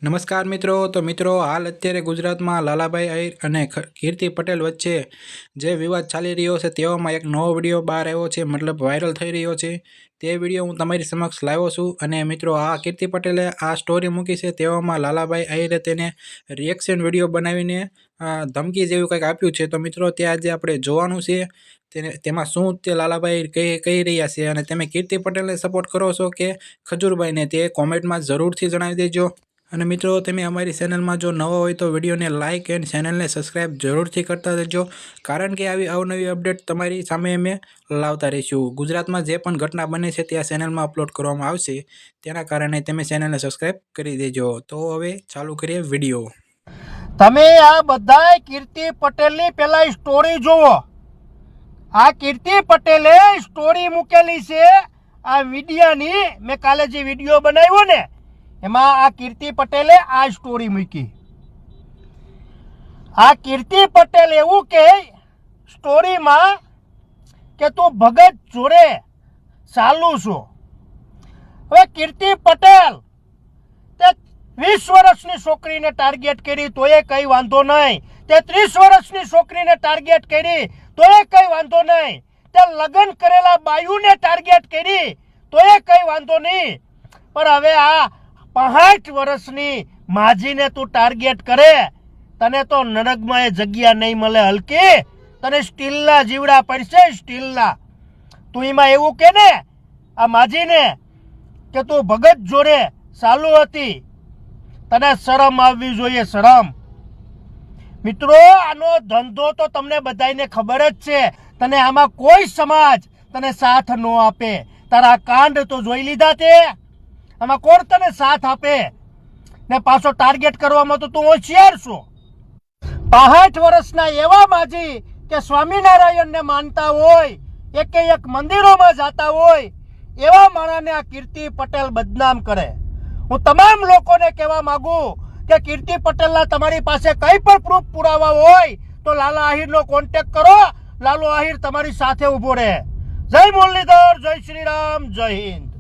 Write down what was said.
નમસ્કાર મિત્રો. તો મિત્રો, હાલ અત્યારે ગુજરાતમાં લાલાભાઈ આહિર અને કીર્તિ પટેલ વચ્ચે જે વિવાદ ચાલી રહ્યો છે તેવામાં એક નવો વિડીયો બહાર આવ્યો છે, મતલબ વાયરલ થઈ રહ્યો છે. તે વિડીયો હું તમારી સમક્ષ લાવ્યો છું. અને મિત્રો, આ કીર્તિ પટેલે આ સ્ટોરી મૂકી છે, તેવામાં લાલાભાઈ આહિરે તેને રિએક્શન વિડીયો બનાવીને ધમકી જેવું કંઈક આપ્યું છે. તો મિત્રો, તે આજે આપણે જોવાનું છે તેમાં શું તે લાલાભાઈ કહી રહ્યા છે, અને તમે કીર્તિ પટેલને સપોર્ટ કરો છો કે ખજૂરભાઈને, તે કોમેન્ટમાં જરૂરથી જણાવી દેજો. અને મિત્રો, તમે અમારી ચેનલમાં જો નવો હોય તો વિડીયોને લાઇક એન્ડ ચેનલને સબસ્ક્રાઈબ જરૂરથી કરતા રહેજો, કારણ કે આવી અવનવી અપડેટ તમારી સામે અમે લાવતા રહીશું. ગુજરાતમાં જે પણ ઘટના બને છે તે આ ચેનલમાં અપલોડ કરવામાં આવશે, તેના કારણે તમે ચેનલને સબસ્ક્રાઈબ કરી દેજો. તો હવે ચાલુ કરીએ વિડીયો. તમે આ બધા કીર્તિ પટેલની પેલા સ્ટોરી જુઓ. આ કીર્તિ પટેલે સ્ટોરી મૂકેલી છે આ વિડિયાની. મેં કાલે જે વિડીયો બનાવ્યો ને એમાં આ કીર્તિ પટેલે આ સ્ટોરી મૂકી. આ કીર્તિ પટેલ એવું કે સ્ટોરીમાં કે તું ભગત જોડે ચાલુ છો. હવે કીર્તિ પટેલ તે 20 વર્ષની છોકરીને ટાર્ગેટ કરી તોય કઈ વાંધો નહીં, તે 30 વર્ષની છોકરીને ટાર્ગેટ કરી તોય કઈ વાંધો નહીં, તે લગ્ન કરેલા બાયુને ટાર્ગેટ કરી તોય કઈ વાંધો નહીં. પણ હવે આ 65 વર્ષની માજીને તું ટાર્ગેટ કરે, તને તો નરકમાં એ જગ્યા નહીં મળે હલકી. તને સ્ટીલના જીવડા પડશે, સ્ટીલના. તું એમાં એવું કે ને આ માજીને કે તું ભગત જોડે ચાલુ હતી, તને શરમ આવવી જોઈએ, શરમ. મિત્રો, આનો ધંધો તો તમને બધાને ખબર જ છે. તને આમાં કોઈ સમાજ તને સાથ ન આપે. તારા કાંડ તો જોઈ લીધા તે. આમાં કોણ તને સાથ આપે? ને પાછો ટાર્ગેટ કરવામાં તો તું હોશિયાર છો. 65 વર્ષના એવા માજી કે સ્વામિનારાયણને માનતા હોય, એક મંદિરોમાં જતા હોય, એવા માણસને આ કીર્તિ પટેલ બદનામ કરે. હું તમામ લોકોને કહેવા માંગુ કે કીર્તિ પટેલના તમારી પાસે કઈ પણ પ્રૂફ પુરાવા હોય તો લાલા આહિરનો કોન્ટેક્ટ કરો. લાલો આહિર તમારી સાથે ઉભો રહે. જય મુરલીધર, જય શ્રી રામ, જય હિન્દ.